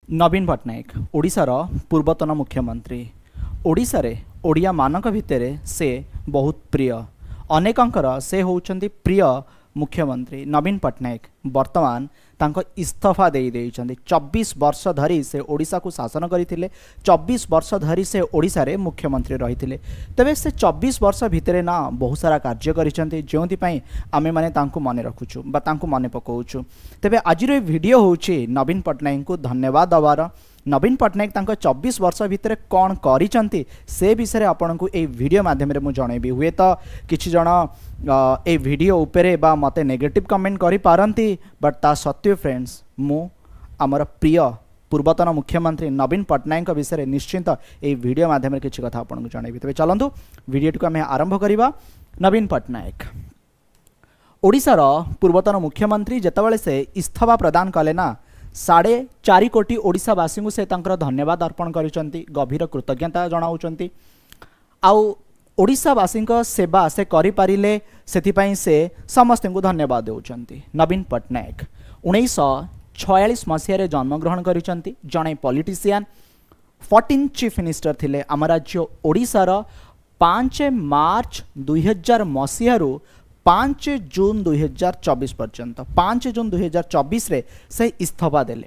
नवीन पट्टनायक ओडिशार पूर्वतन मुख्यमंत्री। ओडिशा रे ओडिया मानक भितर से बहुत प्रिय, अनेकंकर से होउचंती प्रिय मुख्यमंत्री नवीन पट्टनायक वर्तमान तांको इस्तीफा दे देइचंती। 24 वर्ष धरी से ओडिशा को शासन करथिले, 24 वर्ष धरी से ओडिशा रे मुख्यमंत्री रहिथिले। तबे से 24 वर्ष भितरे ना बहुत सारा कार्य करिसंती जोंति पई आमे माने तांको मने रखुछु बा तांको मने पकोउछु। तबे आजिर ए वीडियो होउची नवीन पट्टनायक को धन्यवाद दवार। नवीन पट्टनायक तांको 24 वर्ष भितर कौन करिसंती से विषय आपनको ए वीडियो माध्यम रे मु जणेबी। हुए तो किछि जण ए वीडियो उपरे बा मते नेगेटिव कमेंट करि पारंती, बट ता सत्य फ्रेंड्स मु आमर प्रिय पूर्वतन मुख्यमंत्री नवीन पट्टनायक विषय निश्चिंत ए वीडियो माध्यम रे किछि कथा आपनको जणेबी। तबे चलंतु वीडियो को आमे आरंभ करिबा। नवीन पट्टनायक ओडिशार पूर्वतन मुख्यमंत्री जेतबेले से इस्तीफा प्रदान कले ना 4.5 कोटी ओडिशावासी को से तांकर धन्यवाद अर्पण करिसंती, गभीर कृतज्ञता जणाउचंती। आउ ओडिशावासी सेवा से करि पारिले सेथिपई से समस्त को धन्यवाद देउचंती। नवीन पट्टनायक 1946 मसीह जन्मग्रहण करिसंती। जणे पॉलिटिशियन 14 चीफ मिनिस्टर थिले। आम राज्य ओडिशार 5 मार्च 2000 मसीह 5 जून 2024 पर्यंत 5 जून 2024 रे से इस्तीफा देले।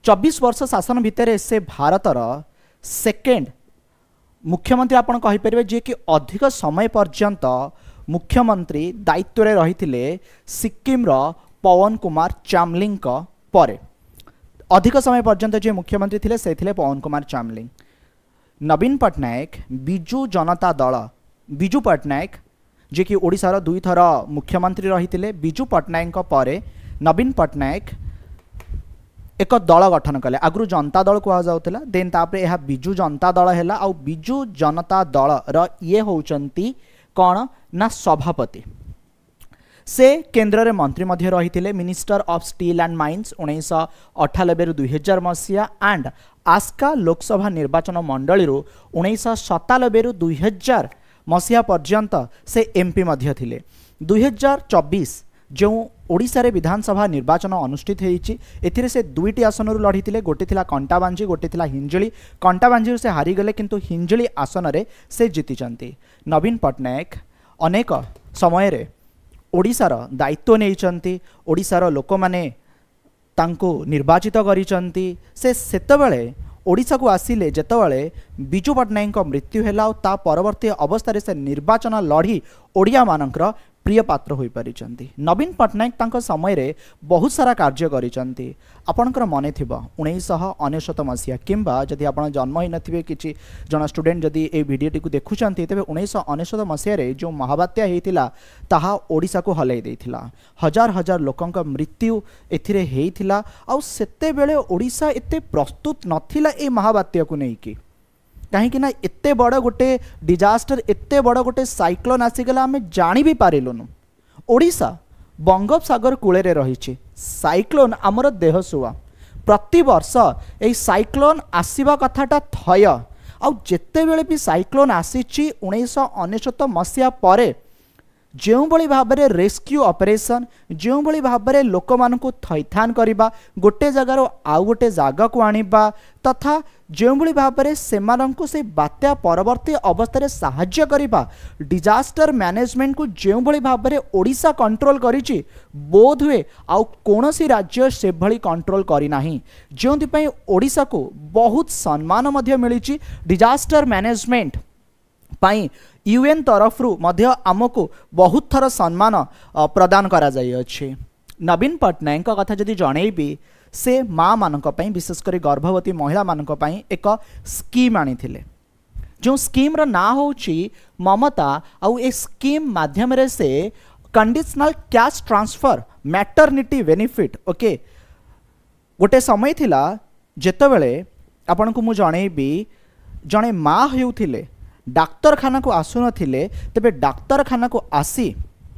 24 वर्ष शासन भितर से भारतर सेकेंड मुख्यमंत्री आपण कहि परिबे जे कि अधिक समय पर्यंत मुख्यमंत्री दायित्व रे रहिथिले सिक्किम रो पवन कुमार चामलिंग को परे। अधिक समय पर्यंत जे मुख्यमंत्री थिले से थिले पवन कुमार चामलिंग। नवीन पट्टनायक बिजू जनता दल बिजू पट्टनायक जे कि ओडिशार 2 थर मुख्यमंत्री रहिथिले। बिजू पट्टनायक परे नवीन पट्टनायक एक दल गठन कले। आगु जनता दल कह जाउतला, देन तापरे यह बिजू जनता दल हैला। आ बिजू जनता दल र ये होउचंती कोन ना सभापति। से केंद्र रे मंत्री मध्य रहिथिले, minister of steel and mines 1998 रु 2000 मसिया एंड आस्का लोकसभा निर्वाचन मंडली रु 1997 रु 2000 मसीहा पर्यंत से एमपी मध्य थिले। 2024 जो ओडिशा रे विधानसभा निर्वाचन अनुष्ठित होईची, एथिरे से 2टी आसन रु लढिथिले। गोटे थिला कंटाबांजी, गोटे थिला हिंजली। कंटाबांजी से हारी गले किंतु हिंजली आसन रे से जीतिचंती। नवीन पट्टनायक अनेक समय रे ओडिशार दायित्व नेइचंती। ओडिशार लोक माने तांको निर्वाचित करिचंती। से सेतबेले ओडिशा को आसिले जेतबेले बिजू पट्टनायक मृत्यु हैला, ता परवर्ती अवस्था से निर्वाचन लड़ी ओडिया मानकर प्रिय पात्र होई परिचंती। नवीन पट्टनायक तांको समय रे बहुत सारा कार्य करिचंती। आपनकर मने थिबा 1999 मसीहा किंबा जदि आपण जन्म ही नथिबे किछि जन स्टूडेंट जदि ए वीडियोटी को देखुचंती, तबे 1999 मसीहा रे जो महाबात्या हेतिला ताहा ओडिशा को हलै देथिला। हजार हजार लोकंक मृत्यु एथिरे हेतिला। आ सेते बेले ओडिशा एते प्रस्तुत नथिला ए महाबात्या को नेकी। कहीं ना एते बड़ गोटे डिजास्टर, एते बड़ गोटे साइक्लोन आसीगला आम जानी भी पारिलुनु। ओडिशा बंगोपसागर कूले रही साइक्लोन आमर देह सुआ। प्रति वर्ष ए साइक्लोन आसीबा कथाटा थय। आउ जेते बेले भी साइक्लोन आसीची 1999 मसीहा परे जो भली भाव में रेस्क्यू ऑपरेशन, जो भली भाव में लोक मानकु थैथान करिबा, गोटे जगार आउ गोटे जगह को आनिबा, तथा जो भली भाव में सेमानंकु से बात्या परवर्ती अवस्था साहाय्य करिबा, डिजास्टर मैनेजमेंट को जो भली भाव में ओडिशा कंट्रोल करिछि, बोध हुए आउ कोनोसी राज्य से भली कंट्रोल करि नाही। जोंति पई ओडिशा को बहुत सम्मान मध्य मिलिछि। डिजास्टर मैनेजमेंट पाई यूएन तरफ रु मध्य आमको बहुत थर सम्मान प्रदान करा जाई अछि। नवीन पट्टनायक कथा जदि जणेबी, से माँ मानक पई विशेषकर गर्भवती महिला मानक पई एक स्कीम आनी थिले। जो स्कीम रो ना होची ममता। आउ ए स्कीम माध्यम रे से conditional cash transfer maternity benefit. Okay, गोटे समय थिला जेतबेले आपन को मु जणेबी, जणे माँ हेउथिले डाक्तरखाना को आसु नथिले, तबे डाक्तरखाना को आसी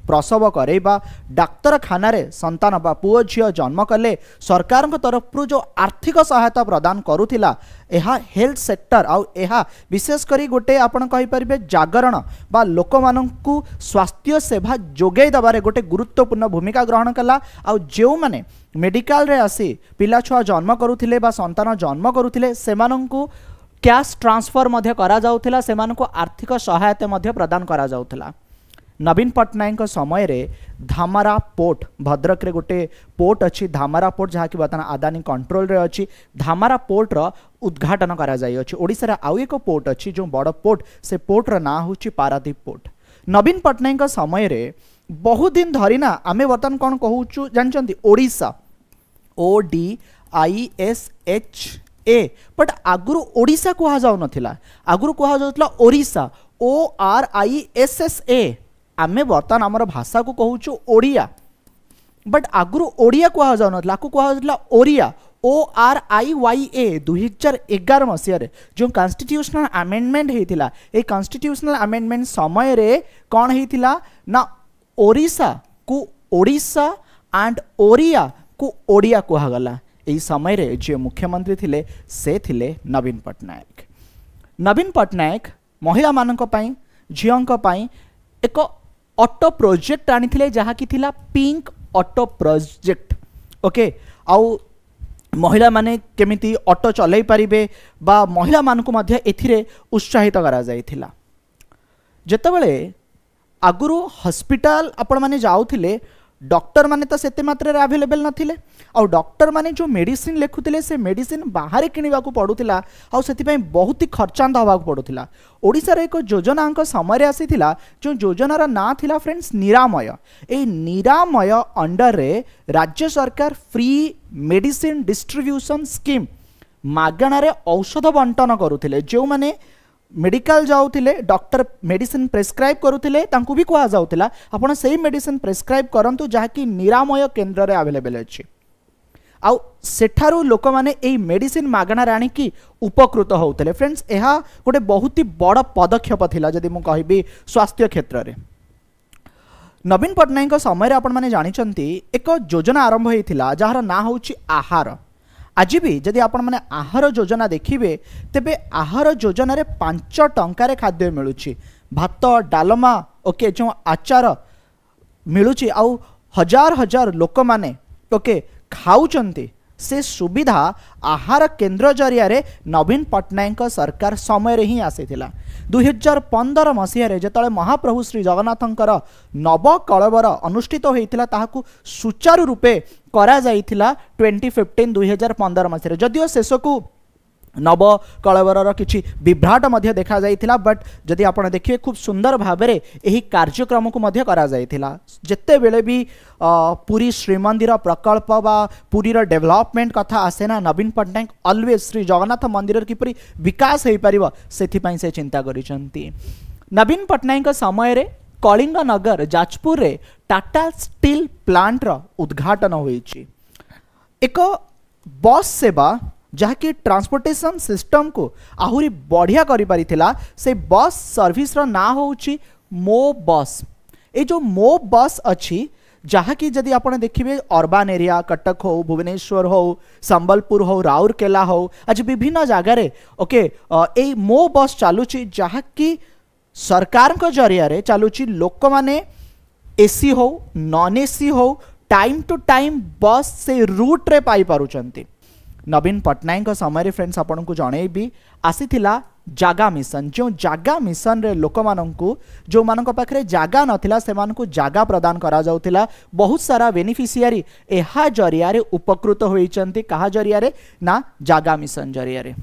प्रसव करेबा डाक्तरखाना संतान बा पुओ झियो जन्म कले सरकार तरफ जो आर्थिक सहायता प्रदान करुथिला एहा हेल्थ सेक्टर आउ एहा विशेष करी गोटे आपण कहि परिबे जागरण बा लोक माननकु स्वास्थ्य सेवा जोगै दबारे गोटे गुरुत्वपूर्ण भूमिका ग्रहण कला आउ जेउ माने मेडिकल रे आसी पिला छुआ जन्म करुथिले बा संतान जन्म करुथिले सेमाननकु कैश ट्रांसफर मध्य करा जाउथिला सेमानकु आर्थिक सहायता मध्य प्रदान करा जाउथिला। नवीन पट्टनायक समय रे धामरा पोर्ट भद्रक रे गोटे पोर्ट अच्छी धामरा पोर्ट जहाँ कि बर्तमान अदानी कंट्रोल रे अच्छी धामरा पोर्ट रो उद्घाटन करा जाई अछि। ओडिसा रे आउ एक पोर्ट अच्छी जो बड़ पोर्ट से पोर्ट रो ना होची पारादीप पोर्ट। नवीन पट्टनायक समय रे बहुत दिन धरी ना आमे बर्तमान कोन कहूचु जानचंती ओडिसा ODISHA बट आगुरु ओडिसा कहा जाउ नथिला आगुरु कहा जाउतला ओरिसा ORISSA आमे बर्तमान आमर भाषा को कहूचु ओडिया बट आगुरु ओडिया कहा जाउ नथिला को कहा जाउतला ओरिया ORIYA 2011 मसिया रे जो कॉन्स्टिट्यूशनल अमेंडमेंट हेतिला ए कॉन्स्टिट्यूशनल अमेंडमेंट समय रे कोन हेतिला ना ओरिसा को ओडिसा एंड ओरिया को ओडिया कहा गला। एही समय रे जे मुख्यमंत्री थिले से थिले नवीन पट्टनायक। नवीन पट्टनायक महिला मानक पई झियंक पई एक ऑटो प्रोजेक्ट आनी जहाँ कि थिला पिंक ऑटो प्रोजेक्ट ओके आउ महिला माने केमिति ऑटो चलाई पारिबे बा महिला मानकु मध्य एथिरे उत्साहित करा जायथिला। जेतेबेले आगुरु हॉस्पिटल आपण माने जाउथिले डॉक्टर माने तो सेते मात्रा अवेलेबल नथिले और डॉक्टर माने जो मेडिसिन लिखुतिले से मेडिसिन बाहर किनिबा को पडुतिला और सेति पई बहुत ही खर्चांत हवा को पडुतिला। ओडिसा रे एक योजना अंक समय रे आसीथिला जो योजनार ना थिला फ्रेंड्स निरामय। ए निरामय अंडर रे राज्य सरकार फ्री मेडिसिन डिस्ट्रीब्यूशन स्कीम मागणा रे औषध बंटन करुथिले जो माने मेडिकल जाउथिले डॉक्टर मेडिसिन प्रेस्क्राइब करुथिले तांकु भी कहा जाउथिला आपण सेही मेडिसिन प्रेस्क्राइब करंतु जहा कि निरामय केंद्र रे अवेलेबल अछि आउ सेठारु लोक माने एई मेडिसिन मागणा राणी की उपकृत होउथिले। फ्रेंड्स एहा गोटे बहुत ही बड़ पदक्षेप थिला जदि मु कहिबी स्वास्थ्य क्षेत्र रे। नवीन पट्टनायक समय रे आपण माने जानिचंती एक योजना आरंभ हेतिला जहार ना होउची आहार। आज भी जदि आपण माने आहार योजना देखिबे तेबे आहार योजना रे 5 टंका रे खाद्य मिलुची भात डालमा ओके जो आचार मिलुची आउ हजार हजार लोक माने ओके खाउचंती से सुविधा आहार केन्द्र जरिया रे नवीन पट्टनायक सरकार समय रे ही आसीथिला। 2015 मसीह रे जतले महाप्रभु श्री जगन्नाथंकर नव कळबर अनुष्ठित होइथिला ताहाकु सुचारू रूपे करा जाइथिला 2015 मसीह जदियो शेषकु नव कळबरर किछि विभ्राट मध्य देखा जाइथिला बट जदि आपण देखिए खूब सुंदर भाबरे एही कार्यक्रम को मध्य करा जाइथिला। जेते बेले भी पुरी श्रीमंदिर प्रकल्प बा पुरीर डेवलपमेंट कथा आसे ना नवीन पट्टनायक ऑलवेज श्री जगन्नाथ मंदिर किपरि विकास होई परिबो सेथि पई से चिंता करिसंती। नवीन पट्टनायक समय रे कलिंग नगर जाजपुर रे टाटा स्टील प्लांट रो उद्घाटन होईची। एक बस सेवा जहाँ कि ट्रांसपोर्टेशन सिस्टम को आहुरी बढ़िया करि परिथिला से बस सर्विस रो ना होउची मो बस। ए जो मो बस अच्छी जहाँ कि जदि आपण देखिबे अर्बन एरिया कटक हो भुवनेश्वर हो संबलपुर हो राउरकेला हो आज विभिन्न जगह रे ओके ए मो बस चालुची जहाँ कि सरकार को जरिया रे चालुची लोक माने एसी हो नॉन एसी हो टाइम टू टाइम बस से रूट रे पाई पारुचंती। नवीन पट्टनायक समय फ्रेंड्स आपन को जणेबी आसीथिला जागा मिशन जो जागा मिशन रे लोक माननकु जो मानक पाखरे जागा नथिला से मानकु जागा प्रदान करा जाउथिला। बहुत सारा बेनिफिशियरी एहा जरिया रे उपकृत होइचंती कहा जरिया रे ना जागा मिशन जरिया रे।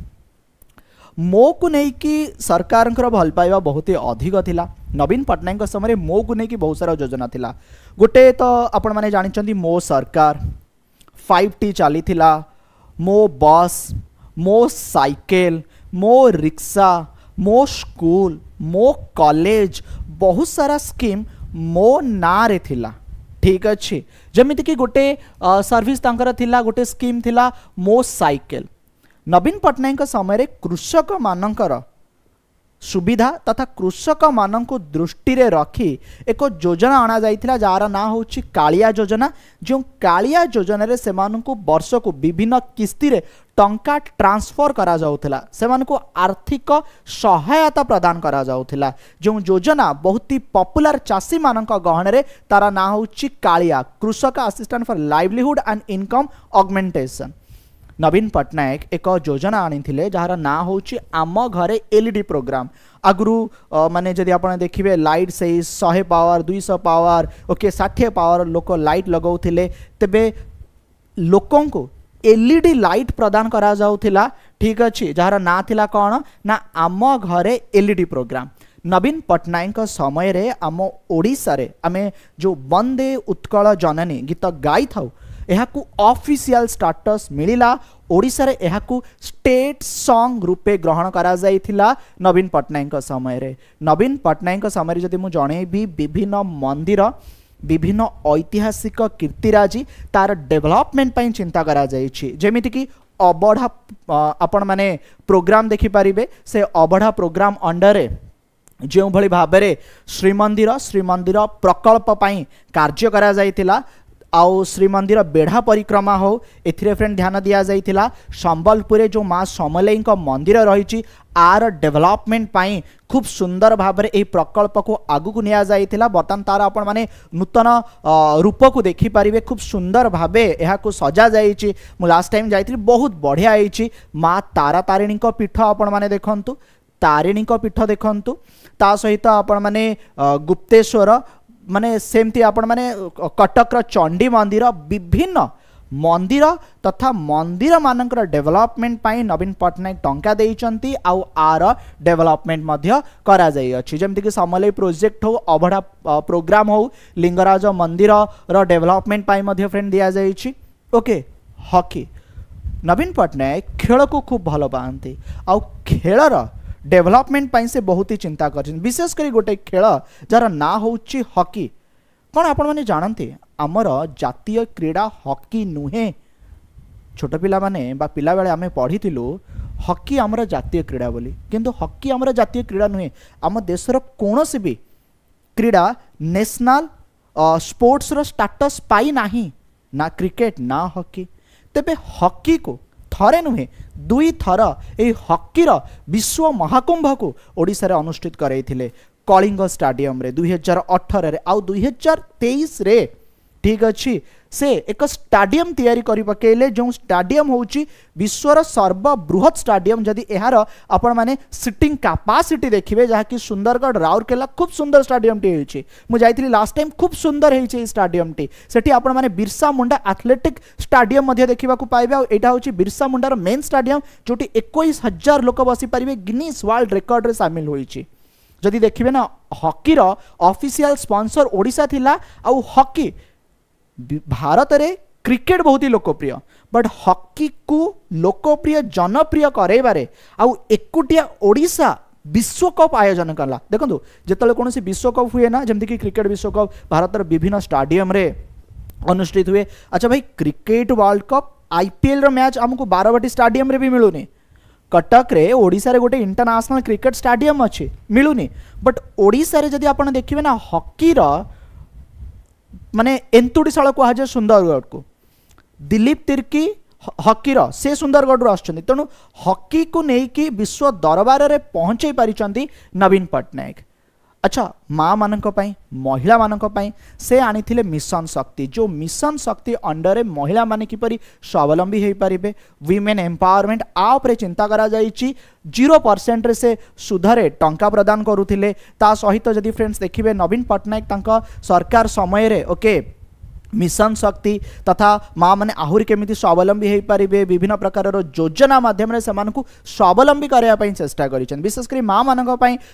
मो को नहीं कि सरकार भल पाइबा बहुत ही अधिक थिला। नवीन पट्टनायक समय मो को नहीं कि बहुत सारा योजना थिला। गोटे तो आपण माने जानिचंती मो सरकार 5T चली थिला मो बस मो साइकिल मो रिक्शा मो स्कूल मो कॉलेज बहुत सारा स्कीम मो ना रे थिला। ठीक अच्छे जमीती कि गोटे सर्विस तांकर थिला गोटे स्कीम थिला मो साइकिल। नवीन पट्टनायक समय रे कृषक मानकर सुविधा तथा कृषक मानक दृष्टि रे रखी एक योजना अणा जाइथिला जार ना होची कालिया योजना। जो कालिया योजना रे सेमानकु वर्ष को विभिन्न किस्ती रे टंका ट्रांसफर करा जाउथिला, सेमानकु आर्थिक सहायता प्रदान करा जाउथिला। जो योजना बहुत ही पॉपुलर चासी मानक गहन रे तारा ना होची Kalia, Krushak assistant for livelihood and income augmentation. Naveen Patnaik एक योजना आनी जार ना होची आम घरे एलईडी प्रोग्राम। आगु माने जदि आप देखिए लाइट से 100 पावर 200 पावर ओके 60 पावर लोक लाइट लगाउथिले, तेबे लोकों को एलईडी लाइट प्रदान करा जाउथिला। ठीक अच्छे, जार ना थिला कौन ना आम घरे एलईडी प्रोग्राम। नवीन पट्टनायक समय रे आम ओडिशा रे आमे जो वंदे उत्कल जननी गीत गाई थाउ एहाकू ऑफिशियल स्टेटस मिलिला। ओडिशा रे एहाकू स्टेट सॉन्ग रूपे ग्रहण करा जाइथिला नवीन पट्टनायक समय रे। नवीन पट्टनायक समय रे जदि मु जणेबी विभिन्न मंदिर विभिन्न ऐतिहासिक कीर्तिराजी तार डेवलपमेंट पई चिंता करा जाइछि। जेमिति कि अबढ़ा आपण माने प्रोग्राम देखि परिबे, से अबढ़ा प्रोग्राम अंडर रे जो भली भाबरे श्रीमंदिर प्रकल्प पई कार्य करा जाइथिला। आउ श्रीमंदिर बेढ़ा परिक्रमा हो एथिरे फ्रेंड ध्यान दिया जाइथिला। संबलपुर जो माँ समलेई मंदिर रही आर डेवलपमेंट पाई खूब सुंदर भाव में यह प्रकल्प को आगु को निया जाइथिला। बर्तमान तार आपण माने नूतन रूप को देखि पारिबे, खूब सुंदर भाव यह सजा जाइछि। मु लास्ट टाइम जाइथिली, बहुत बढ़िया होइछि। माँ तारा तारिणी पीठ आपण माने देखंतु, तारिणी पीठ देखंतु, ता सहित आपण माने गुप्तेश्वर माने सेमती आपण माने कटक चंडी मंदिर विभिन्न मंदिर तथा मंदिर मानकर डेवलपमेंट पाई नवीन पट्टनायक टंका देइचंती। आउ आर डेवलपमेंट मध्य करा जाई अछि, जेमति कि समलेई प्रोजेक्ट हो, अबढ़ा प्रोग्राम हो, लिंगराज मंदिर रो डेवलपमेंट पाई मध्य फ्रेंड दिया जाइछि। ओके, हॉकी नवीन पट्टनायक खेल को खूब भल पाती, आउ खेलर डेवलपमेंट पाई से बहुत ही चिंता कर, विशेष कर गोटे खेल जार ना होची हॉकी। कौन आपण माने जानते आमर जातीय क्रीड़ा हॉकी नुहे। छोट पिला माने बा पिला बेले आमे पढ़ीथिलु हॉकी आमर जातीय क्रीड़ा बोली, किंतु हॉकी आमर जातीय क्रीड़ा नुहे। आम देशर कोनोसी भी क्रीड़ा नेशनल स्पोर्ट्स रो स्टेटस पाई नाही, ना क्रिकेट ना हॉकी। तेबे हॉकी को थरे नुहे 2 थर ए हॉकी रो विश्व महाकुंभ को ओडिशा रे अनुष्ठित करैथिले कलिंग स्टेडियम रे 2018 रे आउ 2023 रे। ठीक अच्छी, से एक स्टेडियम तैयारी करि पकेले, जो स्टेडियम होची विश्वर सर्वबृहत स्टेडियम। जदि एहार आपण माने सिटिंग कैपेसिटी देखिबे, जहा कि सुंदरगढ़ राउरकेला खूब सुंदर स्टेडियम टी होची। मु जाइथिली लास्ट टाइम, खूब सुंदर होईचे स्टेडियम टी। सेठी आपण माने बिरसा मुंडा एथलेटिक स्टेडियम मध्ये देखिबा को पाइबे। आ एटा होची बिरसा मुंडार मेन स्टेडियम, जोटी 21,000 लोक बसी परिबे, गिनीज वर्ल्ड रिकॉर्ड रे शामिल होईची। जदि देखिबे ना हॉकी रो ऑफिशियल स्पॉन्सर ओडिशा थिला। आउ हॉकी भारत रे क्रिकेट बहुत ही लोकप्रिय, बट हॉकी को लोकप्रिय जनप्रिय करैबारे आउ एकुटिया ओडिशा विश्वकप आयोजन कला। देखो जिते कौन विश्वकप हुए ना, जमती कि क्रिकेट विश्वकप भारत विभिन्न स्टेडियम रे अनुष्ठित हुए। अच्छा भाई, क्रिकेट वर्ल्ड कप आईपीएल रो मैच हमको 12 स्टेडियम रे भी मिलूनी। कटक रे ओडिशा रे गोटे इंटरनेशनल क्रिकेट स्टेडियम अच्छे मिलूनी, बट ओडिशा रे जदि आपण देखिबे ना हॉकी रो माने एंतुड़ीशाल कहुए सुंदरगढ़ को दिलीप तिर्की हॉकी रो से सुंदरगढ़ आसुचंदी। तेणु हॉकी को लेकिन विश्व दरबार रे पहुंचे पारिचंदी नवीन पट्टनायक। अच्छा, माँ मानक पई महिला मानक पई से आनिथिले मिशन शक्ति। जो मिशन शक्ति अंडर रे महिला माने किपरि स्वावलंबी हो पारिबे, वीमेन एम्पावरमेंट आ उपरे चिंता करा जाइछि। 0% रे से सुधरे टंका प्रदान करुथिले। ता सहित जदि फ्रेंड्स देखिबे नवीन पट्टनायक तांका सरकार समय रे ओके मिशन शक्ति तथा माँ मैंने आहुरी केमिति स्वावलंबी हो पारे, विभिन्न प्रकार योजना माध्यम से स्वावलंबी करने चेष्टा कर। विशेषकर माँ मान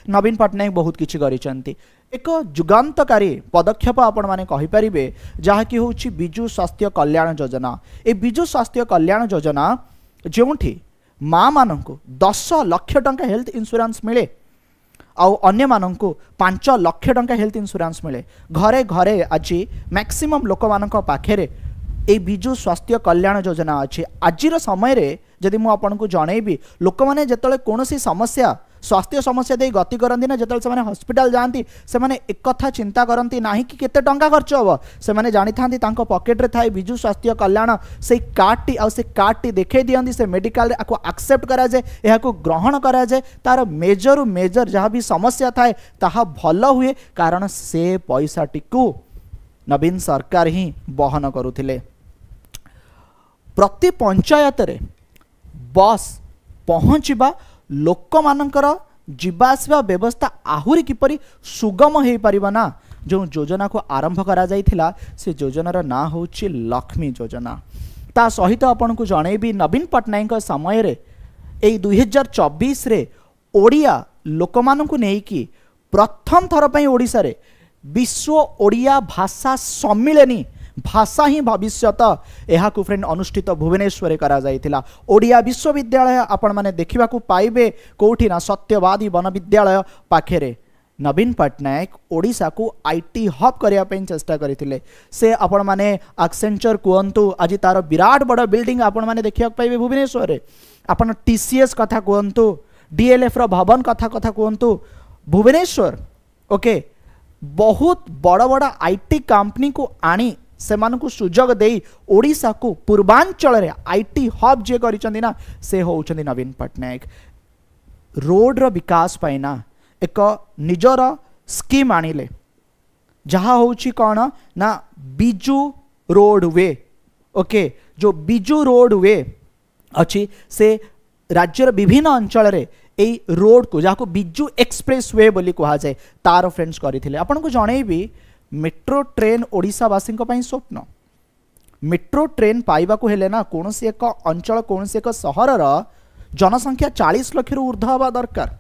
नवीन पट्टनायक बहुत किसी कर एक जुगान्तकारी पदक्षेप आपण मैंने कहींपारे, जहाँकि हूँ विजु स्वास्थ्य कल्याण योजना। ए विजु स्वास्थ्य कल्याण योजना जो माँ मान 10 लाख टंका हेल्थ इंश्योरेंस मिले, आउ अन्य मानंको 5 लाख टंका हेल्थ इंश्योरेंस मिले। घरे घरे आज मैक्सिमम लोक मानक पाखे ए विजु स्वास्थ्य कल्याण योजना अच्छे। आज समय रे जदि मु आपन को जनइबी, लोक माने जेतले कोनोसी समस्या स्वास्थ्य समस्या दे गति करती ना जो से हॉस्पिटल जाती से एक कथा चिंता करती ना कि केते टंका खर्च हम से मैंने जानी था पॉकेट रे थाए विजु स्वास्थ्य कल्याण से कार्ड टी देखई दियंती से मेडिकल एक्सेप्ट करा जाए यह ग्रहण करा जाए तार मेजर मेजर जहाँ भी समस्या थाए ताहा भल हुए कारण से पैसा टिकू नवीन सरकार ही बहन करुथिले। प्रति पंचायत रे बस पहुँचवा लोक मानकर जीवा आसवा व्यवस्था आहुरी किपरि सुगम हो पारिबा ना जो योजना को आरंभ करा जाइथिला से योजनार ना होछि लक्ष्मी योजना। ता सहित आपन को जणेबी नवीन पट्टनायक समय रे एई 2024 रे ओडिया लोक मानकु नेकी प्रथम थर पई ओडिसा रे विश्व ओडिया भाषा सम्मिलनी भाषा ही भविष्यत यह फ्रेंड अनुष्ठित भुवनेश्वर करा जाइथिला। ओडिया विश्वविद्यालय आपण माने देखिबा को पाइबे कोठी ना सत्यवादी वन विद्यालय पाखेरे नवीन पट्टनायक ओडिशा को आईटी हब करिया पे चेष्टा करथिले। से आपण माने एक्सेंचर कहतु आज तार विराट बड़ बिल्डिंग आपण माने देखिया पाइबे भुवनेश्वर रे। आपण टीसीएस कथा कहतु डीएलएफ रो भवन कथा कहतु भुवनेश्वर ओके बहुत बड़ बड़ आईटी कंपनी को आनी से मानकु सुजोग देई ओडिशा को पूर्वांचल रे आईटी हब जे करिसंदी ना से होउछंदी नवीन पट्टनायक। रोड रो विकास पाइना एक निजर स्कीम आनिले जहाँ होउछि कौन ना बिजू रोड वे ओके जो बिजू रोड वे अच्छी से राज्यर विभिन्न अंचल रे एई रोड को जहाँ को बिजू एक्सप्रेस वे बोली कहा जाए तार फ्रेंड्स करथिले। आपन को जणेबी मेट्रो ट्रेन ओडिशावासी स्वप्न मेट्रो ट्रेन पाइबा को हेले ना कौन सी एक अंचल कौन सी एक सहर जनसंख्या 40 लाख रु ऊर्ध्व हवा दरकार।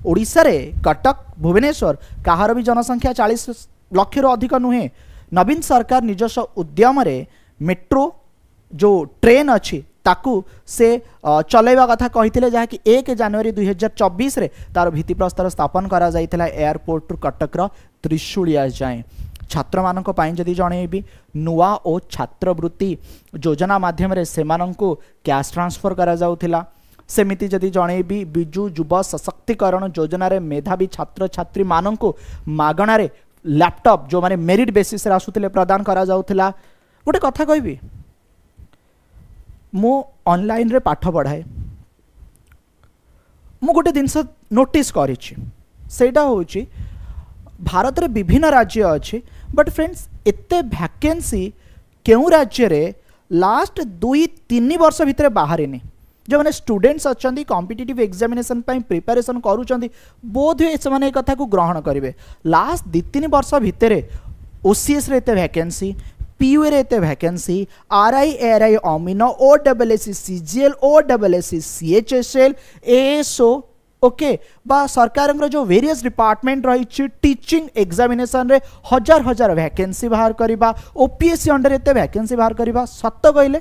ओडिशा रे कटक भुवनेश्वर कहार भी जनसंख्या 40 लाख रु अधिक नुहे। नवीन सरकार निजस्व उद्यम रे मेट्रो जो ट्रेन अच्छी ताकू से चलेवा कथा कही जहाँ कि 1 जनवरी 2024 रे तार भित्तिप्रस्तर स्थापन करा जाइथिला एयरपोर्ट टू कटक त्रिशूलिया जाए। छात्र मानक पाई जदि जणेबी नुआ ओ छात्रवृत्ति योजना माध्यम रे सेमानंकु कैश ट्रांसफर करा जाउथिला। सेमिति जदि जणेबी बिजू युवा सशक्तिकरण योजना रे मेधावी छात्र छात्री मानंकु मागणा रे लैपटॉप जो माने मेरिट बेसिस रे आसुथिले प्रदान करा जाउथिला। गोटे कथा कहबी मु ऑनलाइन रे पाठ पढ़ाए मु गोटे जिनस नोटिस करिछि सेटा होछि भारत रे विभिन्न राज्य अच्छी बट फ्रेंड्स एते वैकेंसी केउ राज्य रे लास्ट 2-3 वर्ष भितर बाहरिनी। जो मैंने स्टूडेंट्स अच्छा कॉम्पिटिटिव एग्जामिनेशन प्रिपरेशन करूँ बोध हुए से कथा को ग्रहण करेंगे। लास्ट 2-3 वर्ष भितर ओसीएस रे एते वैकेंसी पीयू रे एते वैकेंसी आरआई एआरआई अमीनो OWSSC CGL OWSSC CHSL ASO ओके बा सरकार जो वेरियस डिपार्टमेंट रही टीचिंग एग्जामिनेशन रे हजार हजार वैकेंसी बाहर करवा ओपीएससी अंडर एते वैकेंसी बाहर करवा सत कहले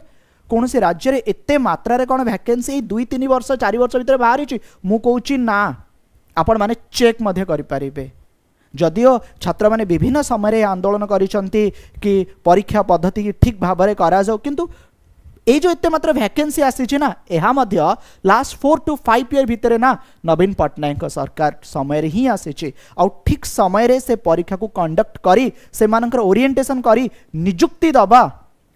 कौन से राज्य रे एते मात्रा रे कौन वैकेंसी 2-3 वर्ष 4 वर्ष भीतर बाहरी मु कहूँ ना आपण माने चेक मध्य करि परिबे। जदियो छात्र माने विभिन्न समय आंदोलन करिसंती कि परीक्षा पद्धति की ठीक भाव में करा जाओ किंतु ए जो एते मात्र वैकेंसी आसी ना यह मध्य लास्ट 4 to 5 ईयर भितर ना नवीन पट्टनायक सरकार समय ही आसी आ ठीक समय से परीक्षा को कंडक्ट करी से मानकर ओरिएंटेशन करी नियुक्ति दबा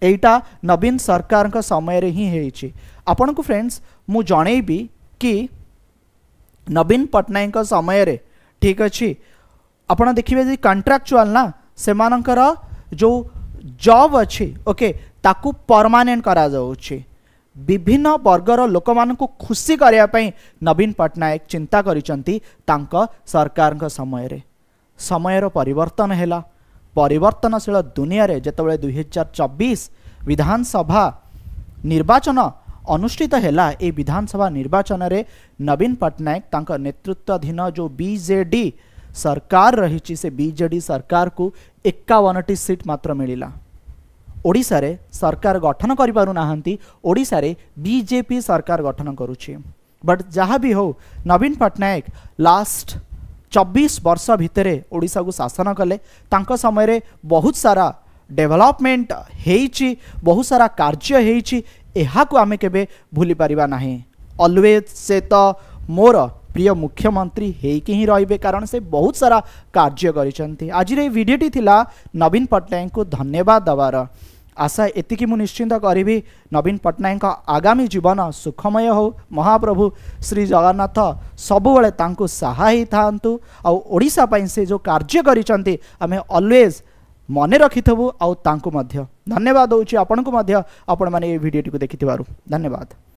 एटा नवीन सरकार का समय रे ही हेछि। आपन को फ्रेंड्स मु जणेबी कि नवीन पट्टनायक समय रे ठीक अच्छी आपन देखिबे जे कॉन्ट्रैक्चुअल ना से मानकर जो जॉब अच्छी ओके ताकू परमानेंट करा जाउछि। विभिन्न वर्गर लोक मानकु खुशी करिया पई नवीन पट्टनायक चिंता करिसंती तांका सरकार का समय रे समयर परिवर्तन हैला। परिवर्तनशील दुनिया रे जेतबेले 2024 विधानसभा निर्वाचन अनुष्ठित हैला ए विधानसभा निर्वाचन रे नवीन पट्टनायक तांका नेतृत्वाधीन जो बीजेडी सरकार रही से बीजेडी सरकार को 51टी सीट मात्र मिलिला। ओडिशा रे सरकार गठन करि पारु नाहंती ओडिशा रे बीजेपी सरकार गठन करुछि बट जहाँ भी हो नवीन पट्टनायक लास्ट 24 वर्ष भितर ओडिशा को शासन कले तांको समय रे बहुत सारा डेवलपमेंट हेइछि बहुत सारा कार्य हेइछि एहा को आमे केबे भूली परिबा नाही। ऑलवेज से तो मोर प्रिय मुख्यमंत्री हेकि ही रहिबे कारण से बहुत सारा कार्य करिसंती। आज रे वीडियोटी थिला नवीन पट्टनायक को धन्यवाद दबार। आशा एतिकी मु निश्चिंत करी नवीन पट्टनायक आगामी जीवन सुखमय हो। महाप्रभु श्री जगन्नाथ सबुबले तांको सहाय थांतु आउ ओडिसा पई से जो कार्य करिसंती आमे ऑलवेज मने रखिथबु आउ तांको मध्य धन्यवाद होउची। आपन को मध्य आपण माने ए वीडियोटी को देखिथिबारु धन्यवाद।